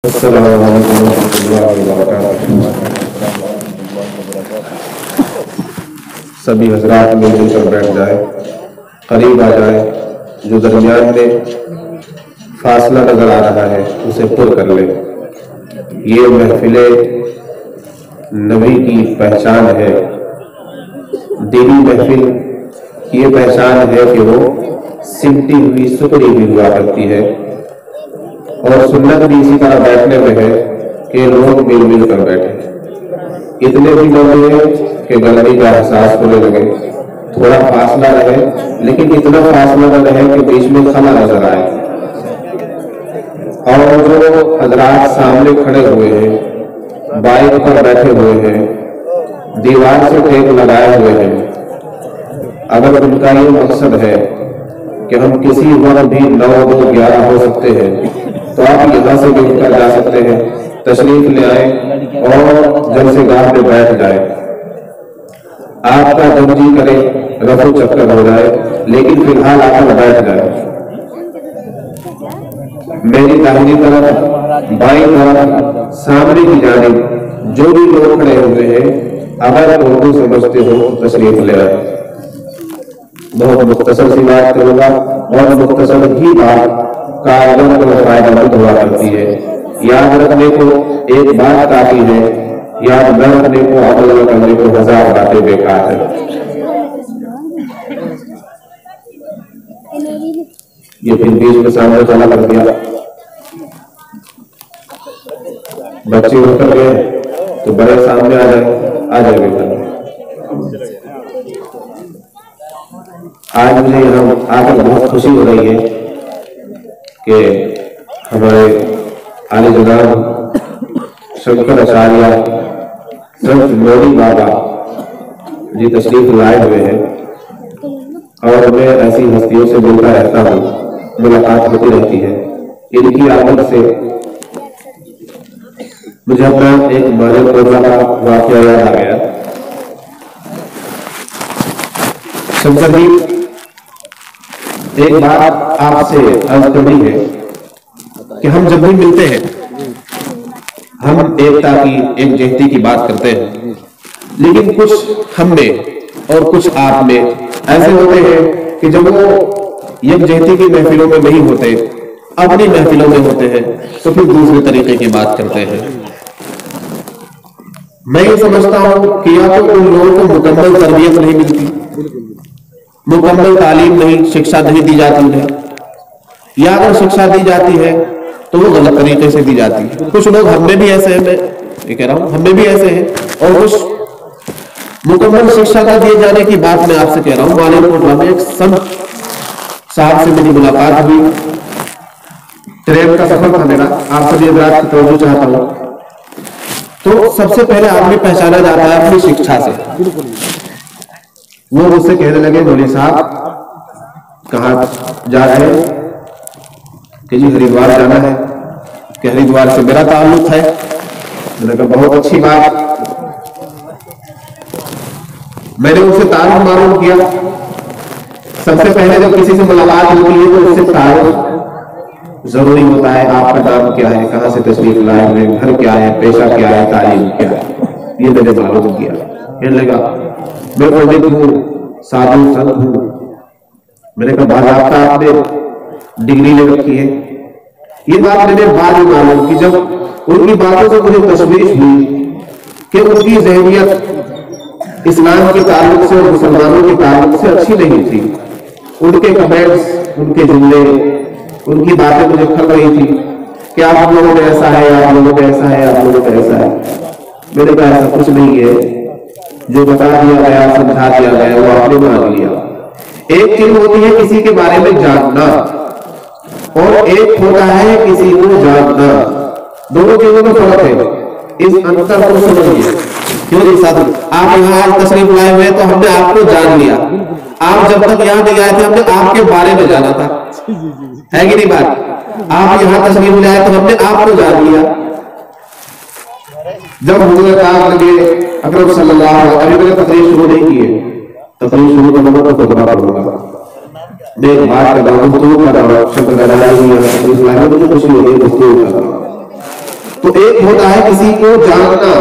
السلام علیکم ورحمۃ اللہ وبرکاتہ۔ سبھی حضرات مل جل کر بیٹھ جائے، قریب آ جائے، جو درمیان میں فاصلہ نظر آ رہا ہے اسے پر کر لے۔ یہ محفل نبی کی پہچان ہے، دینی محفل کی یہ پہچان ہے کہ وہ سمٹی ہوئی سکڑی بھی ہوا کرتی ہے، اور سنت بھی اسی طرح بیٹھنے میں ہے کہ لوگ مل مل کر بیٹھے۔ اتنے بھی لوگ ہیں کہ گلتی کا احساس ہونے لگے، تھوڑا فاصلہ رہے لیکن اتنا فاصلہ نہ رہے کہ بیچ میں خلا نظر آئے۔ اور جو حضرات سامنے کھڑے ہوئے ہیں، بائک پر بیٹھے ہوئے ہیں، دیوار سے ٹیک لگائے ہوئے ہیں، اگر ان کا یہ مقصد ہے کہ ہم کسی وقت بھی 9 2 11 ہو سکتے ہیں تو آپ یہاں سے بھی کر جا سکتے ہیں، تشریف لے آئیں اور جلسے گاہ میں بیٹھ جائیں۔ آپ کا جب جی کرے رفع چکر ہو جائے، لیکن فی الحال آپ کو بیٹھ جائے۔ میری داہنی طرف، بائیں طرف، سامنے کی جانب جو بھی لوگ کھڑے ہوئے ہیں، اگر اردو سمجھتے ہو تشریف لے آئے۔ بہت مختصر سی بات کروں گا، اور مختصر ہی بات کارگر کو فائدہ مند ہوا کرتی ہے۔ یاد رکھنے کو ایک بات کافی ہے، یاد نہ رکھنے کو، عمل نہ کرنے کو 1000 باتیں بیکار ہے۔ یہ پھر بیچ میں سامنے چلا کر دیا، بچے اٹھ کر گئے تو بڑے سامنے آ جائے گے۔ آج مجھے یہاں آ کر بہت خوشی ہو رہی ہے کہ ہمارے عالی جناب شنکر آچاریہ سنت لوری بابا جی تشریف لائے ہوئے ہیں، اور میں ایسی ہستیوں سے ملتا رہتا ہوں، ملاقات ہوتی رہتی ہے۔ ان کی آمد سے مجھے اپنا ایک ماجد کوزہ کا واقعہ یاد آ گیا۔ شنکر جی، ایک بات آپ سے عرض کرنی ہے کہ ہم جب بھی ملتے ہیں ہم ایکتا کی، ایک جہتی کی بات کرتے ہیں، لیکن کچھ ہم میں اور کچھ آپ میں ایسے ہوتے ہیں کہ جب وہ یک جہتی کی محفلوں میں نہیں ہوتے، اپنی محفلوں میں ہوتے ہیں، تو پھر دوسرے طریقے کی بات کرتے ہیں۔ میں یہ سمجھتا ہوں کہ یا تو ان لوگوں کو مکمل تربیت نہیں ملتی، مکمل تعلیم نہیں، شکشا نہیں دی جاتی ہے، یا اگر شکشا دی جاتی ہے تو وہ غلط طریقے سے دی جاتی ہے۔ کچھ لوگ ہم میں بھی ایسے ہیں، میں یہ کہہ رہا ہوں ہم میں بھی ایسے ہیں، اور کچھ مکمل شکشا کا دیے جانے کی بات میں آپ سے کہہ رہا ہوں۔ والد کوٹلا میں ایک سنت صاحب سے میری ملاقات ہوئی، ٹرین کا سفر تھا میرا، آپ سبھی حضرات کی توجہ چاہتا ہوں۔ تو سب سے پہلے آدمی پہچانا جاتا ہے اپنی شکشا سے۔ وہ مجھ سے کہنے لگے، مولوی صاحب کہاں جا رہے ہیں؟ کہ جی ہریدوار جانا ہے۔ کہ ہریدوار سے میرا تعلق ہے؟ میں نے کہا بہت اچھی بات۔ میں نے ان سے تعارف معلوم کیا۔ سب سے پہلے جب کسی سے ملاقات ہوتی ہے تو اس سے تعارف ضروری ہوتا ہے۔ آپ کا نام کیا ہے، کہاں سے تشریف لائے ہوئے، گھر کیا ہے، پیشہ کیا ہے، تعلیم کیا ہے، یہ میں نے معلوم کیا۔ کہنے لگا میں پنڈت ہوں، سادھو سنت ہوں۔ میں نے کہا باضابطہ آپ نے ڈگری لے رکھی ہے؟ یہ بات میں نے بعد میں معلوم کی، جب ان کی باتوں سے مجھے تشویش ہوئی کہ ان کی ذہنیت اسلام کے تعلق سے اور مسلمانوں کے تعلق سے اچھی نہیں تھی۔ ان کے کمنٹس، ان کے جملے، ان کی باتیں مجھے کھل رہی تھی کہ آپ لوگوں میں ایسا ہے، آپ لوگوں میں ایسا ہے، آپ لوگوں میں ایسا ہے۔ میں نے کہا ایسا کچھ نہیں ہے، جو بتا دیا گیا، سمجھا دیا گیا، وہ آپ نے مان لیا۔ ایک چیز ہوتی ہے کسی کے بارے میں جاننا، اور ایک ہوتا ہے کسی کو جاننا، دونوں چیزوں میں فرق ہے۔ اس انتر کو سمجھیے۔ کیوں نہیں ساتھ آپ یہاں آج تشریف لائے ہوئے تو ہم نے آپ کو جان لیا۔ آپ جب تک یہاں نہیں آئے تھے ہم نے آپ کے بارے میں جانا تھا، ہے کہ نہیں بات؟ آپ یہاں تشریف لائے تو ہم نے آپ کو جان لیا۔ جب حضور پاک لگے اکرم صلی اللہ علیہ وسلم نے تقریر شروع نہیں کی ہے، تقریر شروع کرنا تو خطبہ پڑھوں گا، میں ایک بات کر رہا ہوں، گفتگو کر رہا ہوں، شکر گزار ہوں، مجھے خوشی ہو رہی ہے گفتگو کر رہا ہوں۔ تو ایک ہوتا ہے کسی کو جاننا.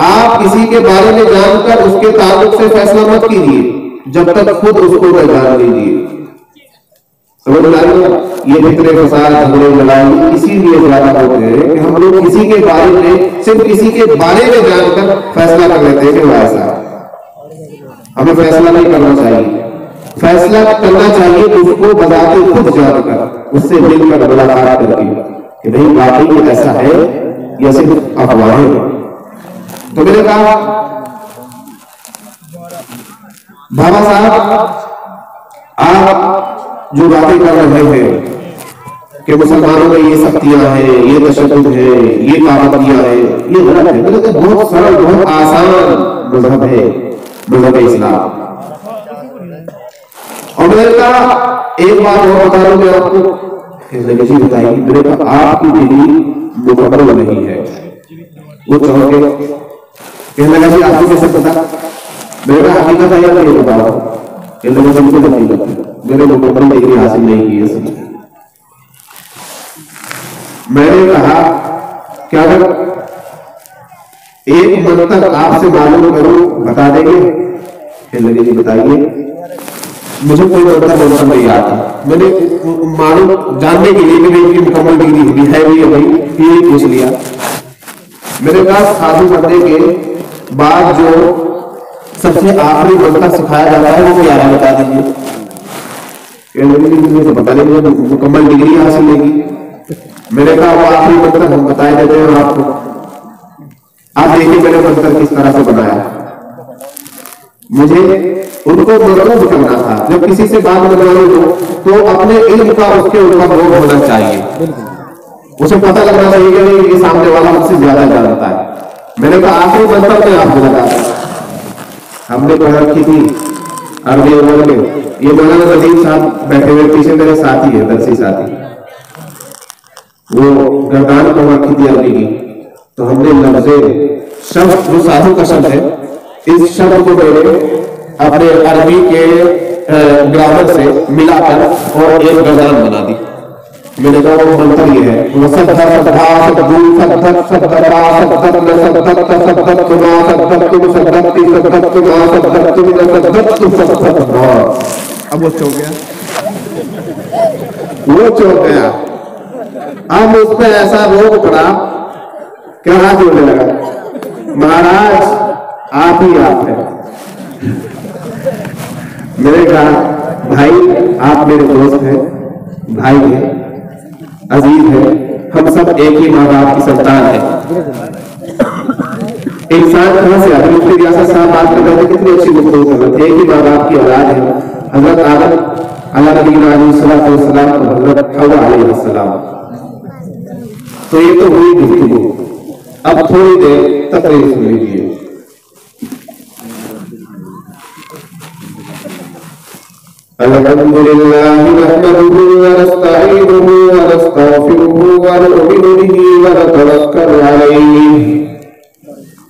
آپ کسی کے بارے میں جان کر اس کے تعلق سے فیصلہ مت کیجیے جب تک خود اس کو جان لیجیے. سمجھ میں آ رہی ہے؟ یہ فتنے فساد جھگڑے لڑائی اسی لیے زیادہ ہوتے ہیں کہ ہم لوگ کسی کے بارے میں صرف کسی کے بارے میں جان کر فیصلہ کر لیتے ہیں کہ وہ ایسا. ہمیں فیصلہ نہیں کرنا چاہیے. فیصلہ کرنا چاہیے اس کو بذات خود جان کر اس سے مل کر ملاقات کر کے کہ نہیں واقعی یہ ایسا ہے یا صرف افواہیں. تو میں نے کہا بابا صاحب آپ جو باتیں کر رہے ہیں کہ مسلمانوں میں یہ سختیاں ہیں، یہ تشدد ہے، یہ پابندیاں ہیں، یہ غلط ہے. مطلب بہت سرل بہت آسان مذہب ہے مذہب اسلام. اور میں نے کہا ایک بات اور بتا رہا ہوں میں آپ کو. جی بتائیے. میں نے کہا آپ کی ڈگری مکمل نہیں ہے. وہ چاہو گے کہنے لگا جی آپ کو کیسے پتا؟ میں نے کہا حقیقت ہے یا نہیں بتاؤ. کہنے لگا مجھے حقیقت ہے میں نے مکمل ڈگری حاصل نہیں کی ہے. میں نے کہا کہ اگر ایک منتر آپ سے معلوم کروں بتا دیں گے؟ کہنے لگے جی بتائیے. مجھے کوئی منتر نہیں آتا. میں نے معلوم جاننے کے لیے کہ میں کی مکمل ڈگری ہے بھی یا نہیں یہ پوچھ لیا. میں نے کہا سادھو بننے کے بعد جو سب سے آخری منتر سکھایا جاتا ہے وہ کیا ہے بتا دیجیے. مجھے پتا نہیں مکمل ڈگری حاصل نہیں کی. میں نے کہا وہ آخری منتر ہم بتائے دیتے ہیں آپ کو. آپ دیکھیے میں نے منتر کس طرح سے بنایا. مجھے ان کو مطلوب کرنا تھا جب کسی سے بات کرنی ہو تو اپنے علم کا اس کے اوپر روک ہونا چاہیے. اسے پتہ لگنا چاہیے کہ یہ سامنے والا مجھ سے زیادہ جانتا ہے. میں نے کہا آخری منتر میں آپ کو لگا ہم نے پڑھ رکھی تھی عربی عمر میں. یہ مولانا ندیم صاحب بیٹھے ہوئے پیچھے میرے ساتھی ہے درسی ساتھی. وہ گردان پڑھ رکھی تھی عربی کی. تو ہم نے لفظ شبد جو سادھو کا شبد ہے اس شبد کو میں نے اپنے عربی کے گرامر سے ملا کر اور ایک گردان بنا دی. میں نے کہا وہ منتر یہ ہے اب وہ چوک گیا. وہ چوک گیا. اب اس پہ ایسا روک پڑا کہ ہاتھ جوڑنے لگا. مہاراج آپ ہی آپ ہیں. میں نے کہا بھائی آپ میرے دوست ہیں بھائی ہیں عزیز ہے. ہم سب ایک ہی ماں باپ کی سنتان ہے. انسان کہاں سے آتے مفتی ریاست صاحب بات کر رہے تھے کتنی اچھی گفتگو کر رہے تھے. ایک ہی ماں باپ کی اولاد ہے. حضرت آدم اللہ نبی علیہ السلام اور حضرت حوا علیہ السلام. تو یہ تو ہوئی گفتگو. اب تھوڑی دیر تقریر سن لیجیے. الحمد لله نحمده ونستعينه ونستغفره ونؤمن به ونتوكل عليه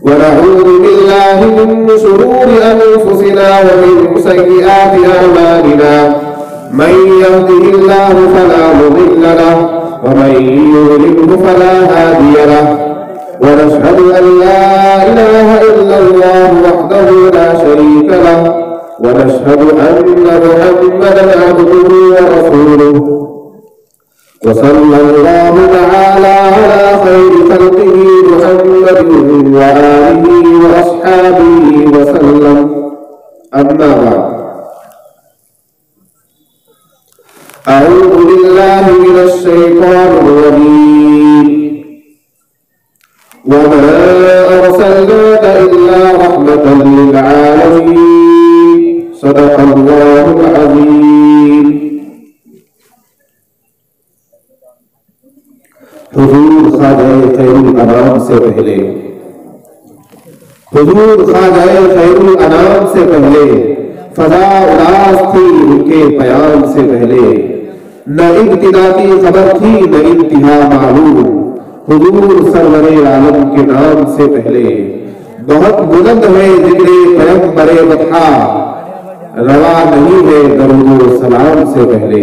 ونعوذ بالله من شرور أنفسنا ومن سيئات أعمالنا. من يهده الله فلا مضل له ومن يضلل فلا هادي له. ونشهد أن لا إله إلا الله وحده لا شريك له ونشهد أن محمدا عبده ورسوله. وصلى الله تعالى على خير خلقه محمد وآله وأصحابه وسلم. أما بعد أعوذ بالله من الشيطان الرجيم. وما أرسلناك إلا رحمة للعالمين. صدق الله العظيم. حضور خواجہ خیر الانام سے پہلے حضور خواجہ خیر الانام سے پہلے فضا اداس تھی ان کے پیام سے پہلے. نہ ابتدا کی خبر تھی نہ انتہا معلوم. حضور سرور عالم کے نام سے پہلے. بہت بلند ہے ذکر پیغمبر وطحا روا نہیں ہے درود و سلام سے پہلے.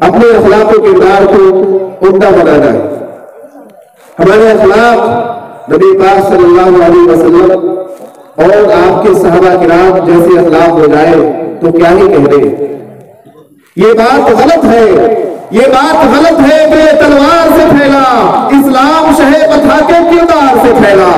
اپنے اخلاق و کردار کو عمدہ بنانا ہے. ہمارے اخلاق نبی پاک صلی اللہ علیہ وسلم اور آپ کے صحابہ کرام جیسے اخلاق ہو جائے تو کیا ہی کہنے. یہ بات غلط ہے، یہ بات غلط ہے کہ تلوار سے پھیلا، اسلام شہ بتھا کے کردار سے پھیلا.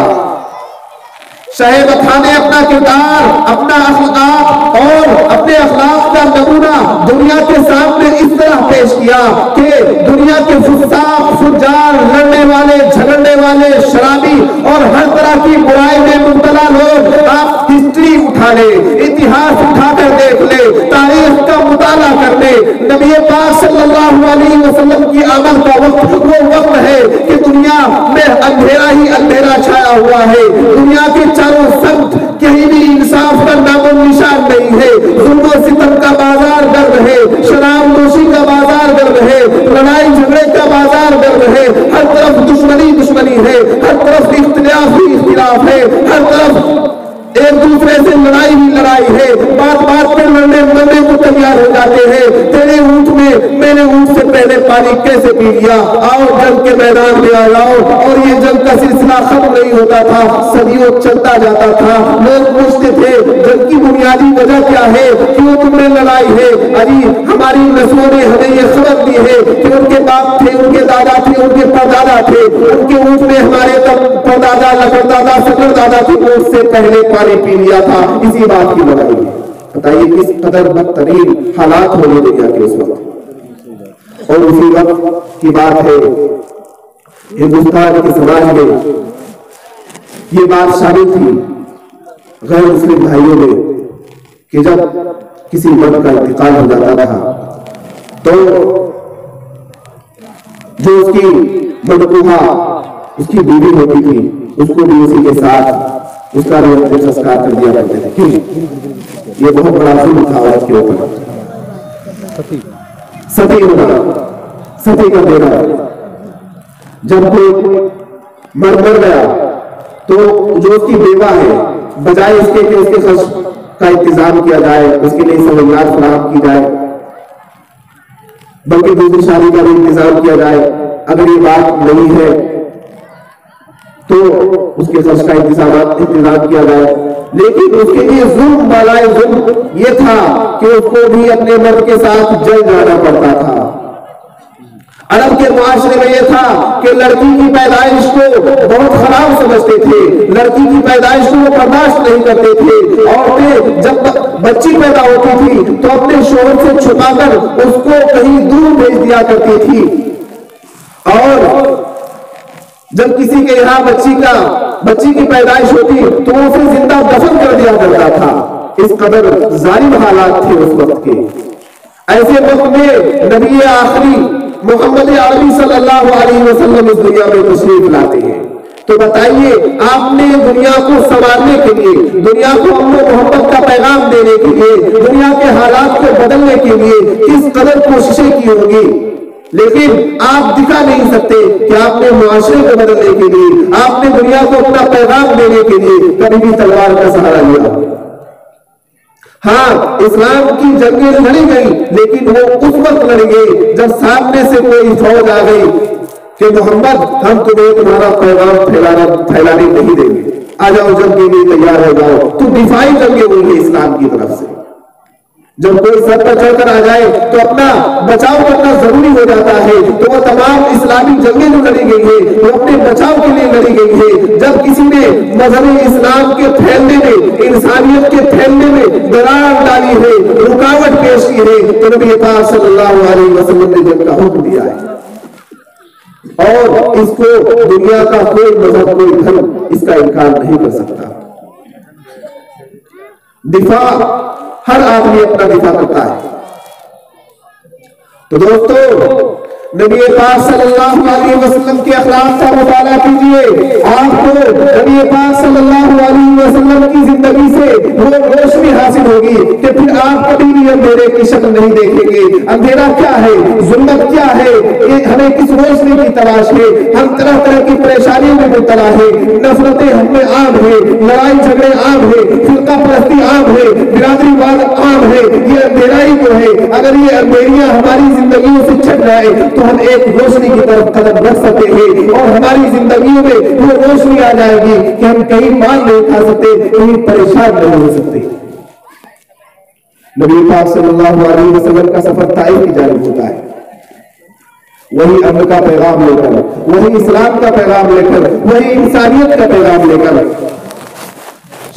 شہ بتھا نے اپنا کردار، اپنا اخلاق اور اپنے اخلاق کا نمونہ دنیا کے سامنے اس طرح پیش کیا کہ دنیا کے فساق، فجار، لڑنے والے، جھگڑنے والے، شرابی اور ہر طرح کی برائی میں مبتلا لوگ آپ ہسٹری اٹھا لے، اتہاس اٹھا کر دیکھ لے، تاریخ کا مطالعہ کر لے. نبی پاک صلی اللہ علیہ وسلم کی آمد کا وقت وہ وقت ہے کہ دنیا میں اندھیرا ہی اندھیرا چھایا ہوا ہے. دنیا کے چاروں سمت کہیں بھی انصاف کا نام و نشان نہیں ہے. ظلم و ستم کا بازار گرم ہے، شراب نوشی کا بازار گرم ہے، لڑائی جھگڑے کا بازار گرم ہے. ہر طرف دشمنی دشمنی ہے، ہر طرف اختلاف ہی اختلاف ہے، ہر طرف ایک دوسرے سے لڑائی ہی لڑائی ہے. بات بات پہ لڑنے مرنے کو تیار ہو جاتے ہیں. تیرے اونٹ میں میں نے اونٹ سے پہلے پانی کیسے پی لیا، آؤ جنگ کے میدان میں آ جاؤ. اور یہ جنگ کا سلسلہ ختم نہیں ہوتا تھا، صدیوں چلتا جاتا تھا. لوگ پوچھتے تھے جنگ کی بنیادی وجہ کیا ہے، کیوں تم نے لڑائی ہے. ابھی ہماری نسلوں نے ہمیں یہ خبر دی ہے کہ ان کے باپ تھے، ان کے دادا تھے، ان کے پردادا تھے، ان کے اونٹ میں ہمارے پردادا لکڑدادا سکڑدادا کے اونٹ سے پہلے پانی پی لیا تھا. اسی بات کی لڑائی. بتائیے کس قدر بدترین حالات ہونے دنیا کے اس وقت. اور اسی وقت کی بات ہے ہندوستان کے سماج میں یہ بات شامل تھی غیر مسلم بھائیوں میں کہ جب کسی مرد کا انتقال ہو جاتا تھا تو جو اس کی مدعوہ اس کی بیوی ہوتی تھی اس کو بھی اسی کے ساتھ اس کا روح سنسکار کر دیا کرتے تھے. کیوں؟ یہ بہت بڑا ظلم تھا عورت کے اوپر. ستی ہونا، ستی کر دینا. جب کوئی مرد مر گیا تو جو اس کی بیوہ ہے بجائے اس کے کہ اس کے خرچ کا انتظام کیا جائے، اس کے لیے سہولیات فراہم کی جائے، بلکہ دوسری شادی کا بھی انتظام کیا جائے. اگر یہ بات نہیں ہے تو اس کے خرچ کا انتظام کیا جائے. لیکن اس کے لیے ظلم بالائے ظلم یہ تھا کہ اس کو بھی اپنے مرد کے ساتھ جل جانا پڑتا تھا. عرب کے معاشرے میں یہ تھا کہ لڑکی کی پیدائش کو بہت خراب سمجھتے تھے، لڑکی کی پیدائش کو وہ برداشت نہیں کرتے تھے. عورتیں جب بچی پیدا ہوتی تھی تو اپنے شوہر سے چھپا کر اس کو کہیں دور بھیج دیا کرتی تھی، اور جب کسی کے یہاں بچی کی پیدائش ہوتی تو وہ اسے زندہ دفن کر دیا کرتا تھا. اس قدر ظالم حالات تھے اس وقت کے. ایسے وقت میں نبی آخری محمد عربی صلی اللہ علیہ وسلم اس دنیا میں تشریف لاتے ہیں. تو بتائیے آپ نے دنیا کو سنوارنے کے لیے، دنیا کو امن و محبت کا پیغام دینے کے لیے، دنیا کے حالات کو بدلنے کے لیے کس قدر کوششیں کی ہوں گی. لیکن آپ دکھا نہیں سکتے کہ آپ نے معاشرے کو بدلنے کے لیے، آپ نے دنیا کو اپنا پیغام دینے کے لیے کبھی بھی تلوار کا سہارا لیا. ہاں اسلام کی جنگیں لڑی گئی، لیکن وہ اس وقت لڑی گئی جب سامنے سے کوئی فوج آ گئی کہ محمد ہم تمہیں تمہارا پیغام پھیلانے نہیں دیں گے، آ جاؤ جنگ کے لیے تیار ہو جاؤ. تو دفاعی جنگیں ہوئی ہیں اسلام کی طرف سے. جب کوئی سر پر چڑھ کر آ جائے تو اپنا بچاؤ کرنا ضروری ہو جاتا ہے. تو وہ تمام اسلامی جنگیں جو لڑی گئی ہیں وہ اپنے بچاؤ کے لیے لڑی گئی ہے. جب کسی نے مذہب اسلام کے پھیلنے میں، انسانیت کے پھیلنے میں دراڑ ڈالی ہے، رکاوٹ پیش کی ہے، تو نبی پاک صلی اللہ علیہ وسلم نے جنگ کا حکم دیا ہے. اور اس کو دنیا کا کوئی مذہب، کوئی دھرم اس کا انکار نہیں کر سکتا. دفاع ہر آدمی اپنا دفاع کرتا ہے. تو دوستو نبی پاک صلی اللہ علیہ وسلم کے اخلاق کا مطالعہ کیجئے. آپ کو نبی پاک صلی اللہ علیہ وسلم کی زندگی سے وہ روشنی حاصل ہوگی کہ پھر آپ کبھی بھی اندھیرے کی شکل نہیں دیکھیں گے. اندھیرا کیا ہے، ظلمت کیا ہے، ہمیں کس روشنی کی تلاش ہے. ہم طرح طرح کی پریشانیوں میں مبتلا ہے، نفرتیں ہم میں عام ہے، لڑائی جھگڑے عام ہے، فرقہ پرستی عام ہے، برادری واد عام ہے، یہ اندھیرائی تو ہے. اگر یہ اندھیریاں ہماری زندگیوں سے چھٹ جائے تو ہم ایک روشنی کی طرف قدم رکھ سکتے ہیں اور ہماری زندگیوں میں وہ روشنی آ جائے گی کہ ہم کہیں مال نہیں کھا سکتے، کہیں پریشان نہیں ہو سکتے. نبی پاک صلی اللہ علیہ وسلم کا سفر طائف کی جانب ہوتا ہے. وہی امن کا پیغام لے کر، وہی اسلام کا پیغام لے کر، وہی انسانیت کا پیغام لے کر.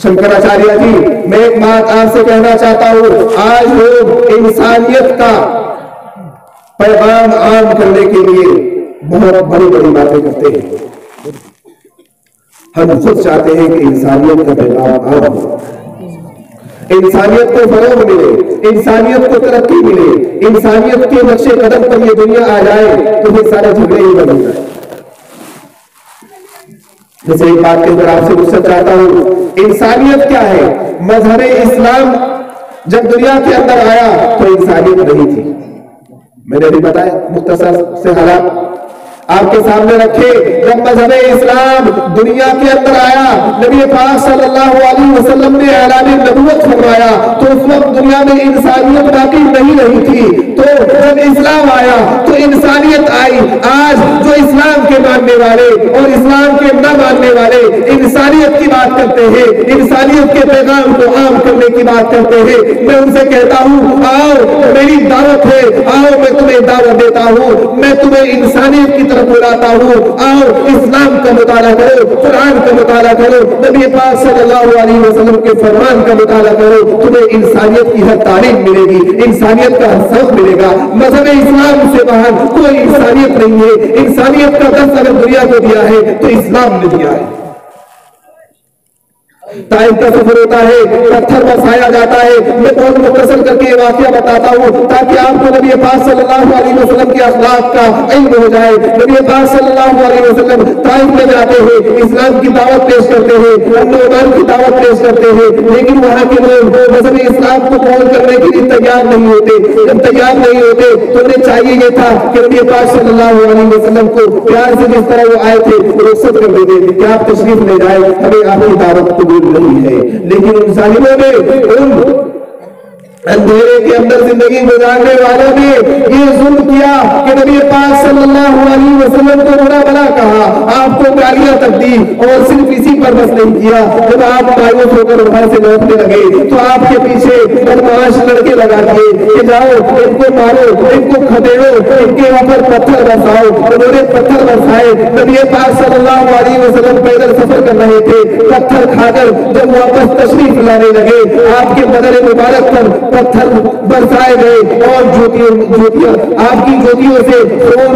شنکراچاریہ جی، میں ایک بات آپ سے کہنا چاہتا ہوں. آج لوگ انسانیت کا پیغام عام کرنے کے لیے بہت بڑی بڑی باتیں کرتے ہیں. ہم خود چاہتے ہیں کہ انسانیت کا پیغام عام ہو، انسانیت کو فروغ ملے، انسانیت کو ترقی ملے، انسانیت کے نقش قدم پر یہ دنیا آ جائے تو یہ سارے جھگڑے ہی بدل جائیں. جیسے ایک بات کے اندر آپ سے پوچھنا چاہتا ہوں، انسانیت کیا ہے؟ مذہب اسلام جب دنیا کے اندر آیا تو انسانیت نہیں تھی. میں نے بھی بتایا، مختصر سے حالات آپ کے سامنے رکھے. جب مذہب اسلام دنیا کے اندر آیا، نبی پاک صلی اللہ علیہ وسلم نے اعلان نبوت فرمایا تو اس وقت دنیا میں انسانیت باقی نہیں رہی تھی. تو جب اسلام آیا تو انسانیت آئی. آج جو اسلام کے ماننے والے اور اسلام کے نہ ماننے والے انسانیت کی بات کرتے ہیں، انسانیت کے پیغام کو عام کرنے کی بات کرتے ہیں، میں ان سے کہتا ہوں آؤ، میری دعوت ہے، آؤ میں تمہیں دعوت دیتا ہوں، میں تمہیں انسانیت کی طرف بلاتا ہوں. آؤ اسلام کا مطالعہ کرو، قرآن کا مطالعہ کرو، نبی پاک صلی اللہ علیہ وسلم کے فرمان کا مطالعہ کرو. تمہیں انسانیت کی ہر تعلیم ملے گی، انسانیت کا ہر سبق ملے گا. مذہب اسلام سے باہر کوئی انسانیت نہیں ہے. انسانیت کا درس اگر دنیا کو دیا ہے تو اسلام نے دیا ہے. طائف کا سفر ہوتا ہے، پتھر برسایا جاتا ہے. میں بہت مختصر کر کے یہ واقعہ بتاتا ہوں تاکہ آپ کو نبی پاک صلی اللہ علیہ وسلم کے اخلاق کا علم ہو جائے. نبی پاک صلی اللہ علیہ وسلم طائف میں جاتے ہیں، اسلام کی دعوت پیش کرتے ہیں، امن و امان کی دعوت پیش کرتے ہیں، لیکن وہاں کے لوگ مذہب اسلام کو قبول کرنے کے لیے تیار نہیں ہوتے. جب تیار نہیں ہوتے تو انہیں چاہیے یہ تھا کہ نبی پاک صلی اللہ علیہ وسلم کو پیار سے جس طرح وہ آئے تھے رخصت کر دیتے کہ آپ تشریف لے جائیں، ہمیں آپ کی دعوت قبول نہیں ہے. لیکن ان ظالموں نے، ان اندھیرے کے اندر زندگی گزارنے والوں نے یہ ظلم کیا کہ نبی پاک صلی اللہ علیہ وسلم کو برا بلا کہا، آپ کو گالیاں تک دی. اور صرف اسی پر بس نہیں کیا، جب آپ مایوس ہو کر وہاں سے لوٹنے لگے تو آپ کے پیچھے بدمعاش لڑکے لگا دیے کہ جاؤ ان کو مارو، ان کو کھدیڑو، ان کے اوپر پتھر برساؤ. انہوں نے پتھر برسائے. نبی پاک صلی اللہ علیہ وسلم پیدل سفر کر رہے تھے. پتھر کھا کر جب واپس تشریف لانے لگے آپ کے بدن مبارک پر پتھر برسائے گئے اور جوتیاں آپ کی جوتیوں سے خون،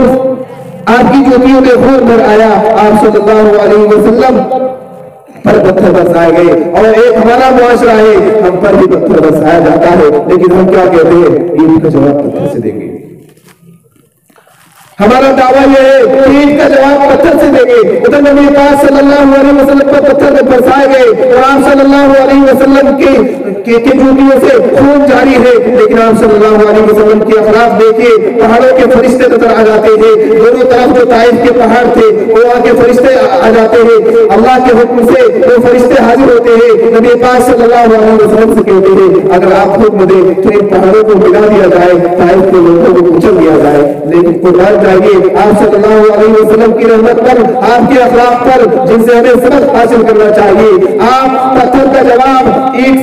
آپ کی جوتیوں میں خون بھر آیا. آپ صلی اللہ علیہ وسلم پر پتھر برسائے گئے. اور ایک ہمارا معاشرہ ہے، ہم پر بھی پتھر برسایا جاتا ہے، لیکن ہم کیا کہتے ہیں؟ عید کا جواب پتھر سے دیں گے. ہمارا دعویٰ یہ ہے کہ عید کا جواب پتھر سے دیں گے. ادھر نبی پاک صلی اللہ علیہ وسلم پر پتھر برسائے گئے اور آپ صلی اللہ علیہ وسلم کے جوتیوں سے خون جاری ہے. لیکن آپ صلی اللہ علیہ وسلم کے اخلاق دیکھیے، پہاڑوں کے فرشتے نظر آ جاتے ہیں. دونوں طرف جو طائف کے پہاڑ تھے وہ آ کے فرشتے آ جاتے ہیں. اللہ کے حکم سے وہ فرشتے حاضر ہوتے ہیں. نبی پاک صلی اللہ علیہ وسلم سے کہتے ہیں اگر آپ حکم دیں تو ان پہاڑوں کو ملا دیا جائے، طائف کے لوگوں کو کچل دیا جائے. لیکن قربان جائیے آپ صلی اللہ علیہ وسلم کی رحمت پر، آپ کے اخلاق پر جن سے ہمیں سبق حاصل کرنا چاہیے. آپ پتھر کا جواب عید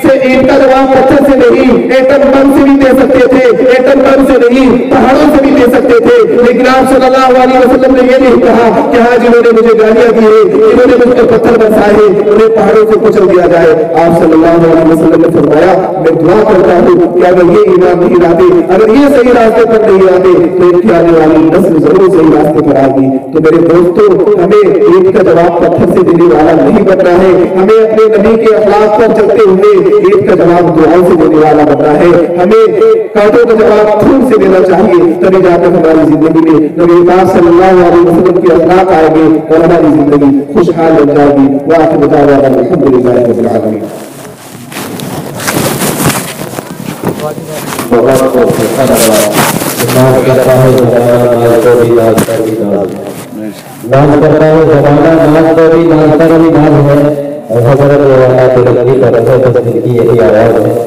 کا جواب پتھر سے نہیں، ایٹم بم سے بھی دے سکتے تھے، ایٹم بم سے نہیں پہاڑوں سے بھی دے سکتے تھے. لیکن آپ صلی اللہ علیہ وسلم نے یہ نہیں کہا کہ ہاں جنہوں نے مجھے گالیاں دی ہے، جنہوں نے مجھ پر پتھر برسائے انہیں پہاڑوں سے کچل دیا جائے. آپ صلی اللہ علیہ وسلم نے فرمایا میں دعا کرتا ہوں کہ اگر یہ ایمان نہیں لاتے، اگر یہ صحیح راستے پر نہیں آتے تو ان کی آنے والی نسل ضرور صحیح راستے پر آئے گی. تو میرے دوستوں، ہمیں عید کا جواب پتھر سے دینے والا نہیں بننا ہے، ہمیں اپنے نبی کے اخلاق پر چلتے ہوئے عید کا جواب دعاؤں سے دینے والا بننا ہے. ہمیں کانٹوں کا جواب خون سے دینا چاہیے، تبھی جا کر ہماری زندگی میں نبی پاک صلی اللہ علیہ وسلم کے اخلاق آئیں گے اور ہماری زندگی خوشحال بن جائے گی. وآخر دعوانا الحمدللہ رب العالمین. ناز کرتا ہے زمانہ، ناز کو بھی ناز کا بھی ناز ہے اور حضرت والا تلقی کا رفع تصدیق کی یہی آواز ہے.